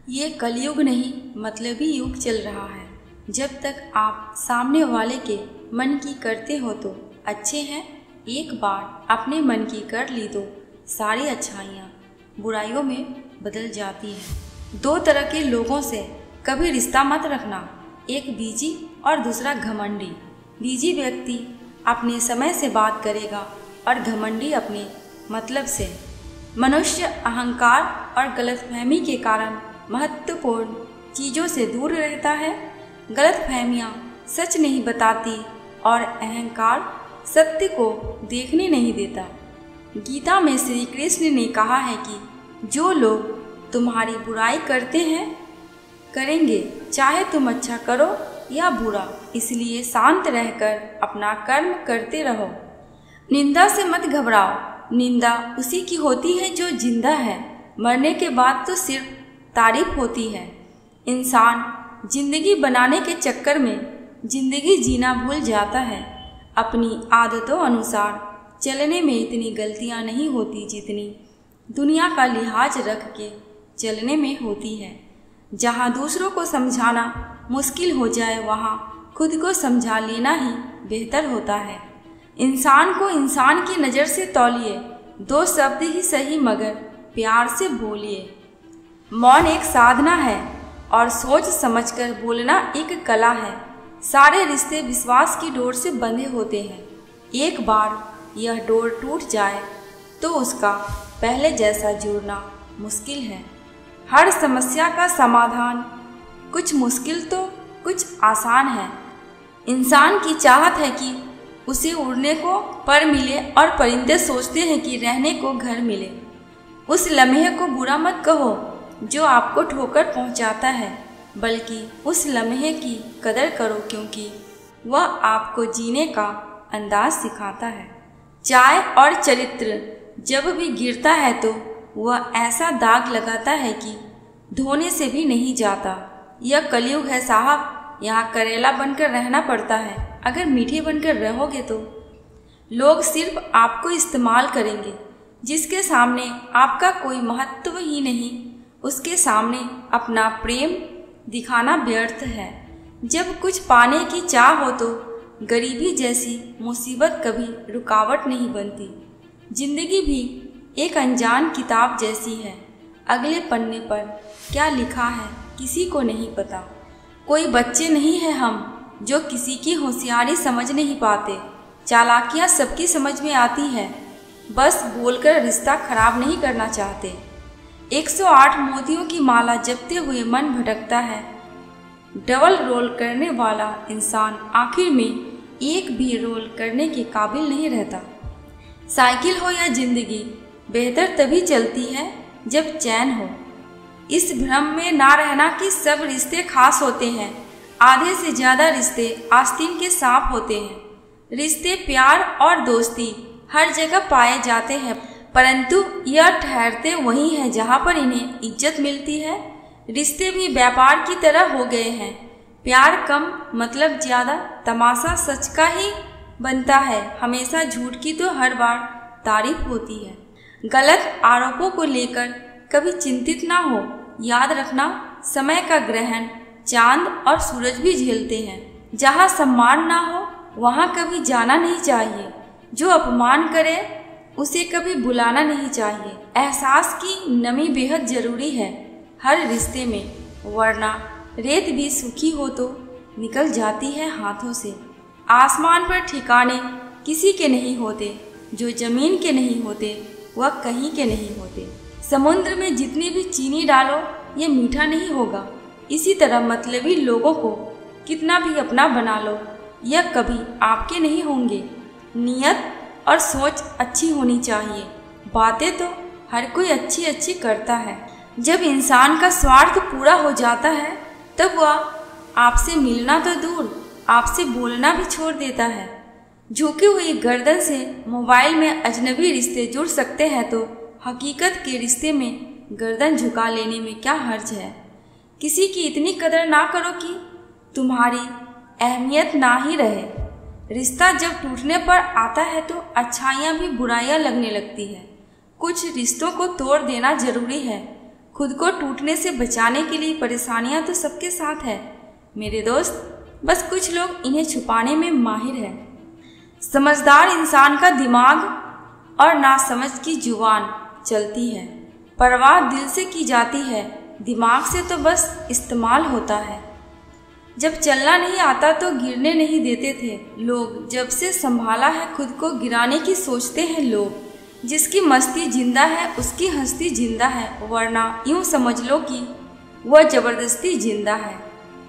ये कलयुग नहीं मतलबी युग चल रहा है। जब तक आप सामने वाले के मन की करते हो तो अच्छे हैं। एक बार अपने मन की कर ली तो सारी अच्छाइयाँ बुराइयों में बदल जाती हैं। दो तरह के लोगों से कभी रिश्ता मत रखना, एक बीजी और दूसरा घमंडी। बीजी व्यक्ति अपने समय से बात करेगा और घमंडी अपने मतलब से। मनुष्य अहंकार और गलतफहमी के कारण महत्वपूर्ण चीज़ों से दूर रहता है। गलतफहमियाँ सच नहीं बताती और अहंकार सत्य को देखने नहीं देता। गीता में श्री कृष्ण ने कहा है कि जो लोग तुम्हारी बुराई करते हैं करेंगे, चाहे तुम अच्छा करो या बुरा, इसलिए शांत रहकर अपना कर्म करते रहो। निंदा से मत घबराओ, निंदा उसी की होती है जो जिंदा है। मरने के बाद तो सिर्फ तारीफ होती है। इंसान जिंदगी बनाने के चक्कर में जिंदगी जीना भूल जाता है। अपनी आदतों अनुसार चलने में इतनी गलतियां नहीं होती जितनी दुनिया का लिहाज रख के चलने में होती है। जहां दूसरों को समझाना मुश्किल हो जाए वहां खुद को समझा लेना ही बेहतर होता है। इंसान को इंसान की नज़र से तौलिए, दो शब्द ही सही मगर प्यार से बोलिए। मौन एक साधना है और सोच समझकर बोलना एक कला है। सारे रिश्ते विश्वास की डोर से बंधे होते हैं। एक बार यह डोर टूट जाए तो उसका पहले जैसा जोड़ना मुश्किल है। हर समस्या का समाधान कुछ मुश्किल तो कुछ आसान है। इंसान की चाहत है कि उसे उड़ने को पर मिले और परिंदे सोचते हैं कि रहने को घर मिले। उस लम्हे को बुरा मत कहो जो आपको ठोकर पहुंचाता है, बल्कि उस लम्हे की कदर करो क्योंकि वह आपको जीने का अंदाज सिखाता है। चाय और चरित्र जब भी गिरता है तो वह ऐसा दाग लगाता है कि धोने से भी नहीं जाता। यह कलयुग है साहब, यहाँ करेला बनकर रहना पड़ता है। अगर मीठे बनकर रहोगे तो लोग सिर्फ आपको इस्तेमाल करेंगे। जिसके सामने आपका कोई महत्व ही नहीं, उसके सामने अपना प्रेम दिखाना व्यर्थ है। जब कुछ पाने की चाह हो तो गरीबी जैसी मुसीबत कभी रुकावट नहीं बनती। जिंदगी भी एक अनजान किताब जैसी है। अगले पन्ने पर क्या लिखा है किसी को नहीं पता। कोई बच्चे नहीं है हम जो किसी की होशियारी समझ नहीं पाते। चालाकियाँ सबकी समझ में आती है, बस बोलकर रिश्ता खराब नहीं करना चाहते। 108 मोतियों की माला जपते हुए मन भटकता है। डबल रोल करने वाला इंसान आखिर में एक भी रोल करने के काबिल नहीं रहता। साइकिल हो या जिंदगी बेहतर तभी चलती है जब चैन हो। इस भ्रम में ना रहना कि सब रिश्ते खास होते हैं। आधे से ज़्यादा रिश्ते आस्तीन के सांप होते हैं। रिश्ते प्यार और दोस्ती हर जगह पाए जाते हैं, परंतु यह ठहरते वहीं हैं जहाँ पर इन्हें इज्जत मिलती है। रिश्ते भी व्यापार की तरह हो गए हैं। प्यार कम मतलब ज़्यादा, तमाशा सच का ही बनता है। हमेशा झूठ की तो हर बार तारीफ होती है। गलत आरोपों को लेकर कभी चिंतित ना हो। याद रखना, समय का ग्रहण चांद और सूरज भी झेलते हैं। जहाँ सम्मान ना हो वहाँ कभी जाना नहीं चाहिए। जो अपमान करे उसे कभी बुलाना नहीं चाहिए। एहसास की नमी बेहद जरूरी है हर रिश्ते में, वरना रेत भी सूखी हो तो निकल जाती है हाथों से। आसमान पर ठिकाने किसी के नहीं होते, जो जमीन के नहीं होते वह कहीं के नहीं होते। समुद्र में जितनी भी चीनी डालो ये मीठा नहीं होगा। इसी तरह मतलबी लोगों को कितना भी अपना बना लो यह कभी आपके नहीं होंगे। नियत और सोच अच्छी होनी चाहिए। बातें तो हर कोई अच्छी अच्छी करता है। जब इंसान का स्वार्थ पूरा हो जाता है तब वह आपसे मिलना तो दूर आपसे बोलना भी छोड़ देता है। झुकी हुई गर्दन से मोबाइल में अजनबी रिश्ते जुड़ सकते हैं तो हकीकत के रिश्ते में गर्दन झुका लेने में क्या हर्ज है। किसी की इतनी कदर ना करो कि तुम्हारी अहमियत ना ही रहे। रिश्ता जब टूटने पर आता है तो अच्छाइयाँ भी बुराइयाँ लगने लगती है। कुछ रिश्तों को तोड़ देना जरूरी है, खुद को टूटने से बचाने के लिए परेशानियां तो सबके साथ है मेरे दोस्त, बस कुछ लोग इन्हें छुपाने में माहिर हैं। समझदार इंसान का दिमाग और नासमझ की जुबान चलती है। परवाह दिल से की जाती है, दिमाग से तो बस इस्तेमाल होता है। जब चलना नहीं आता तो गिरने नहीं देते थे लोग, जब से संभाला है खुद को गिराने की सोचते हैं लोग। जिसकी मस्ती जिंदा है उसकी हस्ती जिंदा है, वरना यूं समझ लो कि वह जबरदस्ती जिंदा है।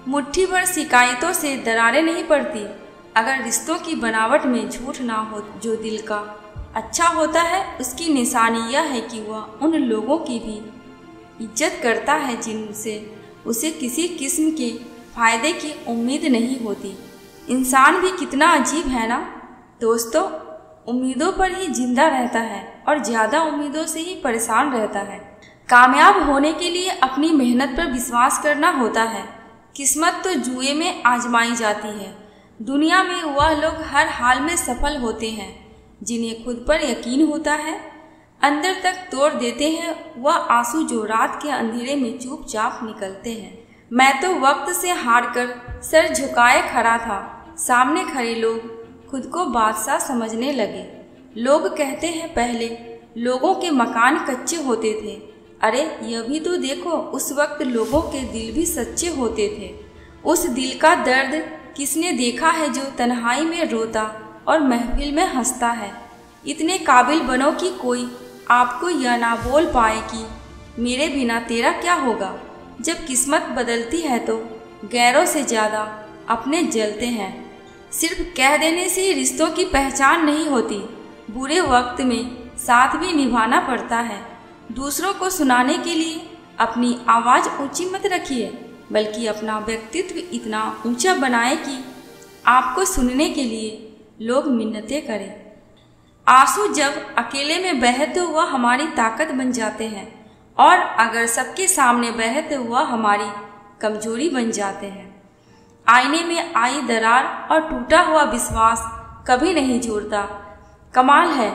मुट्ठी भर शिकायतों से दरारें नहीं पड़ती अगर रिश्तों की बनावट में झूठ ना हो। जो दिल का अच्छा होता है उसकी निशानी यह है कि वह उन लोगों की भी इज्जत करता है जिनसे उसे किसी किस्म के फायदे की उम्मीद नहीं होती। इंसान भी कितना अजीब है ना दोस्तों, उम्मीदों पर ही जिंदा रहता है और ज़्यादा उम्मीदों से ही परेशान रहता है। कामयाब होने के लिए अपनी मेहनत पर विश्वास करना होता है। किस्मत तो जुए में आजमाई जाती है। दुनिया में वह लोग हर हाल में सफल होते हैं जिन्हें खुद पर यकीन होता है, अंदर तक तोड़ देते हैं वह आंसू जो रात के अंधेरे में चुपचाप निकलते हैं। मैं तो वक्त से हारकर सर झुकाए खड़ा था। सामने खड़े लोग खुद को बादशाह समझने लगे। लोग कहते हैं पहले लोगों के मकान कच्चे होते थे। अरे यह भी तो देखो, उस वक्त लोगों के दिल भी सच्चे होते थे। उस दिल का दर्द किसने देखा है जो तन्हाई में रोता और महफिल में हंसता है। इतने काबिल बनो कि कोई आपको यह ना बोल पाए कि मेरे बिना तेरा क्या होगा। जब किस्मत बदलती है तो गैरों से ज़्यादा अपने जलते हैं। सिर्फ कह देने से ही रिश्तों की पहचान नहीं होती, बुरे वक्त में साथ भी निभाना पड़ता है। दूसरों को सुनाने के लिए अपनी आवाज़ ऊंची मत रखिए, बल्कि अपना व्यक्तित्व इतना ऊंचा बनाए कि आपको सुनने के लिए लोग मिन्नतें करें। आंसू जब अकेले में बहे तो वह हमारी ताकत बन जाते हैं, और अगर सबके सामने बहे तो वह हमारी कमजोरी बन जाते हैं। आईने में आई दरार और टूटा हुआ विश्वास कभी नहीं जुड़ता। कमाल है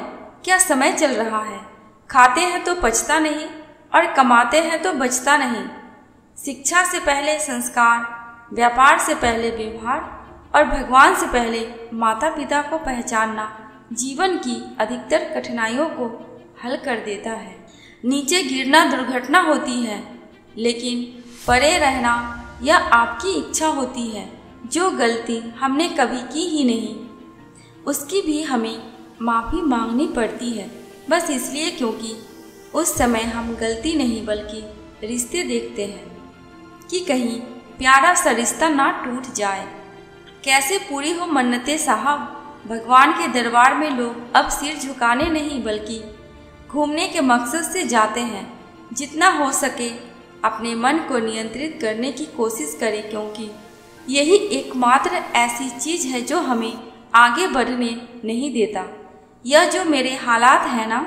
क्या समय चल रहा है। खाते हैं तो पचता नहीं और कमाते हैं तो बचता नहीं। शिक्षा से पहले संस्कार, व्यापार से पहले व्यवहार और भगवान से पहले माता पिता को पहचानना जीवन की अधिकतर कठिनाइयों को हल कर देता है। नीचे गिरना दुर्घटना होती है, लेकिन परे रहना यह आपकी इच्छा होती है। जो गलती हमने कभी की ही नहीं उसकी भी हमें माफ़ी मांगनी पड़ती है, बस इसलिए क्योंकि उस समय हम गलती नहीं बल्कि रिश्ते देखते हैं कि कहीं प्यारा सा रिश्ता ना टूट जाए। कैसे पूरी हो मन्नतें साहब। भगवान के दरबार में लोग अब सिर झुकाने नहीं बल्कि घूमने के मकसद से जाते हैं। जितना हो सके अपने मन को नियंत्रित करने की कोशिश करें, क्योंकि यही एकमात्र ऐसी चीज़ है जो हमें आगे बढ़ने नहीं देता। यह जो मेरे हालात हैं ना,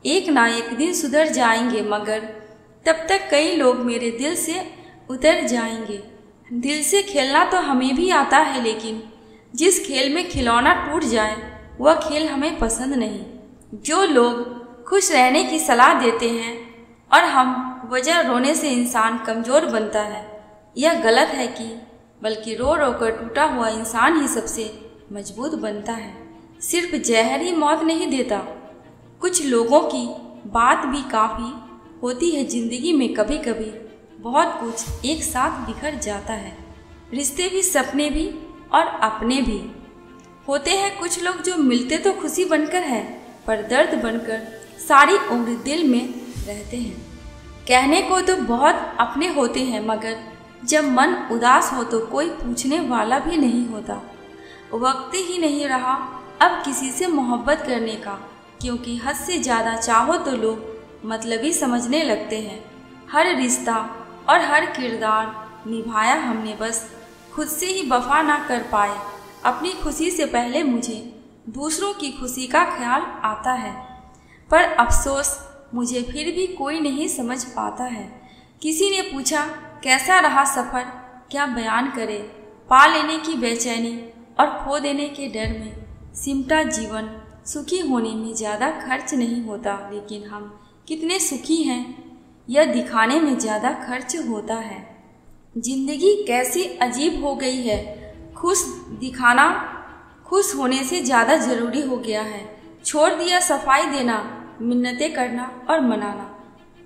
एक दिन सुधर जाएंगे, मगर तब तक कई लोग मेरे दिल से उतर जाएंगे। दिल से खेलना तो हमें भी आता है, लेकिन जिस खेल में खिलौना टूट जाए वह खेल हमें पसंद नहीं। जो लोग खुश रहने की सलाह देते हैं और हम वजह रोने से इंसान कमज़ोर बनता है, यह गलत है कि बल्कि रो रो कर टूटा हुआ इंसान ही सबसे मजबूत बनता है। सिर्फ जहर ही मौत नहीं देता। कुछ लोगों की बात भी काफ़ी होती है। ज़िंदगी में कभी कभी बहुत कुछ एक साथ बिखर जाता है। रिश्ते भी, सपने भी और अपने भी होते हैं। कुछ लोग जो मिलते तो खुशी बनकर है, पर दर्द बनकर सारी उम्र दिल में रहते हैं। कहने को तो बहुत अपने होते हैं, मगर जब मन उदास हो तो कोई पूछने वाला भी नहीं होता। वक्त ही नहीं रहा अब किसी से मोहब्बत करने का, क्योंकि हद से ज़्यादा चाहो तो लोग मतलबी समझने लगते हैं। हर रिश्ता और हर किरदार निभाया हमने, बस खुद से ही वफा ना कर पाए। अपनी खुशी से पहले मुझे दूसरों की खुशी का ख्याल आता है, पर अफसोस मुझे फिर भी कोई नहीं समझ पाता है। किसी ने पूछा कैसा रहा सफ़र, क्या बयान करे। पा लेने की बेचैनी और खो देने के डर में सिमटा जीवन। सुखी होने में ज़्यादा खर्च नहीं होता, लेकिन हम कितने सुखी हैं यह दिखाने में ज़्यादा खर्च होता है। जिंदगी कैसी अजीब हो गई है। खुश दिखाना खुश होने से ज़्यादा ज़रूरी हो गया है। छोड़ दिया सफाई देना, मिन्नतें करना और मनाना।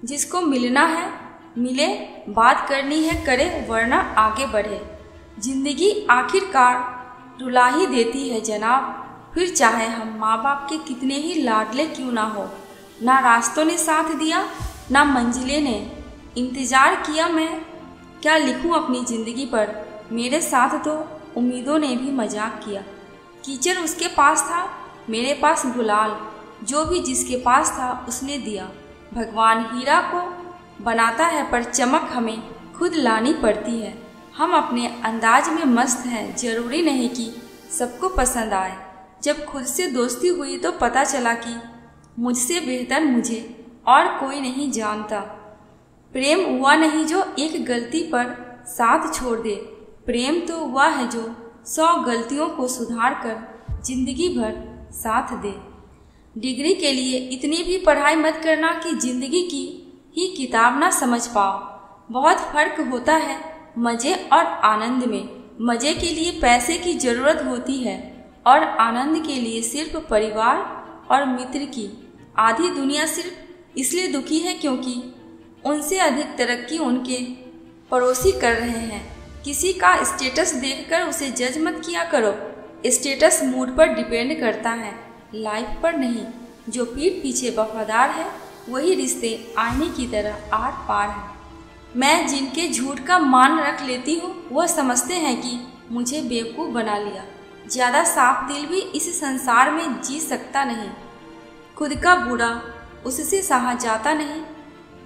जिसको मिलना है मिले, बात करनी है करे, वरना आगे बढ़े। जिंदगी आखिरकार रुला ही देती है जनाब, फिर चाहे हम माँ बाप के कितने ही लाडले क्यों ना हो। ना रास्तों ने साथ दिया, ना मंजिलें ने। इंतज़ार किया मैं क्या लिखूं अपनी ज़िंदगी पर। मेरे साथ तो उम्मीदों ने भी मजाक किया। कीचड़ उसके पास था, मेरे पास गुलाल। जो भी जिसके पास था उसने दिया। भगवान हीरा को बनाता है पर चमक हमें खुद लानी पड़ती है। हम अपने अंदाज में मस्त हैं, ज़रूरी नहीं कि सबको पसंद आए। जब खुद से दोस्ती हुई तो पता चला कि मुझसे बेहतर मुझे और कोई नहीं जानता। प्रेम हुआ नहीं जो एक गलती पर साथ छोड़ दे। प्रेम तो हुआ है जो 100 गलतियों को सुधार कर जिंदगी भर साथ दे। डिग्री के लिए इतनी भी पढ़ाई मत करना कि जिंदगी की ही किताब ना समझ पाओ। बहुत फर्क होता है मज़े और आनंद में। मज़े के लिए पैसे की ज़रूरत होती है और आनंद के लिए सिर्फ परिवार और मित्र की। आधी दुनिया सिर्फ इसलिए दुखी है क्योंकि उनसे अधिक तरक्की उनके पड़ोसी कर रहे हैं। किसी का स्टेटस देखकर उसे जज मत किया करो। स्टेटस मूड पर डिपेंड करता है, लाइफ पर नहीं। जो पीठ पीछे वफादार है वही रिश्ते आईने की तरह आर पार है। मैं जिनके झूठ का मान रख लेती हूँ वह समझते हैं कि मुझे बेवकूफ़ बना लिया। ज़्यादा साफ दिल भी इस संसार में जी सकता नहीं। खुद का बुरा उससे सहा जाता नहीं,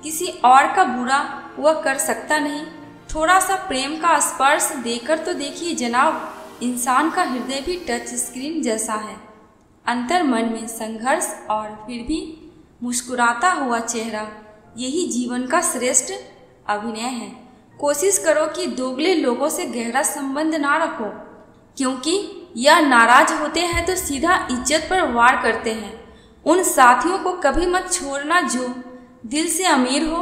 किसी और का बुरा वह कर सकता नहीं। थोड़ा सा प्रेम का स्पर्श देकर तो देखिए जनाब, इंसान का हृदय भी टच स्क्रीन जैसा है। अंतर मन में संघर्ष और फिर भी मुस्कुराता हुआ चेहरा, यही जीवन का श्रेष्ठ अभिनय है। कोशिश करो कि दोगले लोगों से गहरा संबंध ना रखो, क्योंकि यह नाराज होते हैं तो सीधा इज्जत पर वार करते हैं। उन साथियों को कभी मत छोड़ना जो दिल से अमीर हो,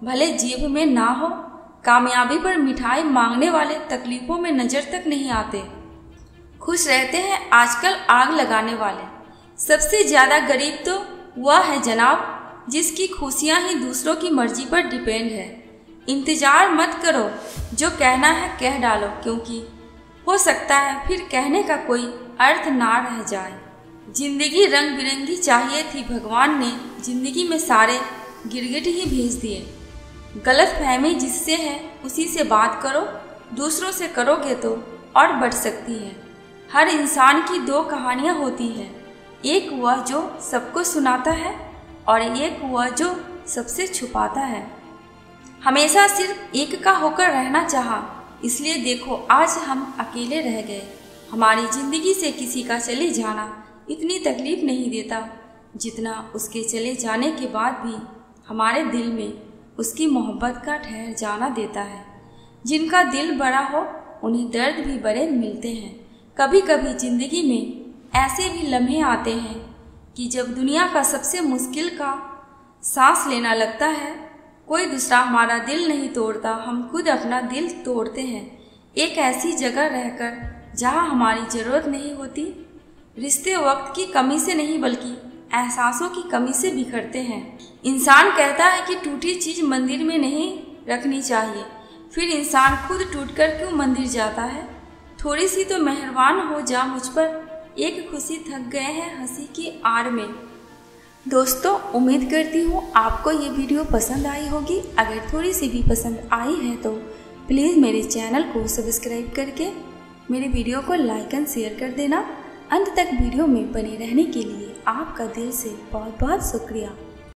भले जेब में ना हो। कामयाबी पर मिठाई मांगने वाले तकलीफों में नज़र तक नहीं आते। खुश रहते हैं आजकल आग लगाने वाले। सबसे ज़्यादा गरीब तो वह है जनाब जिसकी खुशियाँ ही दूसरों की मर्जी पर डिपेंड है। इंतज़ार मत करो, जो कहना है कह डालो, क्योंकि हो सकता है फिर कहने का कोई अर्थ ना रह जाए। जिंदगी रंग बिरंगी चाहिए थी, भगवान ने जिंदगी में सारे गिरगिट ही भेज दिए। गलत फहमी जिससे है उसी से बात करो, दूसरों से करोगे तो और बढ़ सकती है। हर इंसान की 2 कहानियाँ होती हैं, एक वह जो सबको सुनाता है और एक वह जो सबसे छुपाता है। हमेशा सिर्फ एक का होकर रहना चाहा, इसलिए देखो आज हम अकेले रह गए। हमारी ज़िंदगी से किसी का चले जाना इतनी तकलीफ़ नहीं देता जितना उसके चले जाने के बाद भी हमारे दिल में उसकी मोहब्बत का ठहर जाना देता है। जिनका दिल बड़ा हो उन्हें दर्द भी बड़े मिलते हैं। कभी कभी ज़िंदगी में ऐसे भी लम्हे आते हैं कि जब दुनिया का सबसे मुश्किल का सांस लेना लगता है, कोई दूसरा हमारा दिल नहीं तोड़ता, हम खुद अपना दिल तोड़ते हैं। एक ऐसी जगह रहकर जहाँ हमारी ज़रूरत नहीं होती। रिश्ते वक्त की कमी से नहीं बल्कि एहसासों की कमी से बिखरते हैं। इंसान कहता है कि टूटी चीज़ मंदिर में नहीं रखनी चाहिए, फिर इंसान खुद टूटकर क्यों मंदिर जाता है। थोड़ी सी तो मेहरबान हो जा मुझ पर, एक खुशी थक गए हैं हंसी की आड़ में। दोस्तों, उम्मीद करती हूँ आपको ये वीडियो पसंद आई होगी। अगर थोड़ी सी भी पसंद आई है तो प्लीज़ मेरे चैनल को सब्सक्राइब करके मेरे वीडियो को लाइक एंड शेयर कर देना। अंत तक वीडियो में बने रहने के लिए आपका दिल से बहुत बहुत शुक्रिया।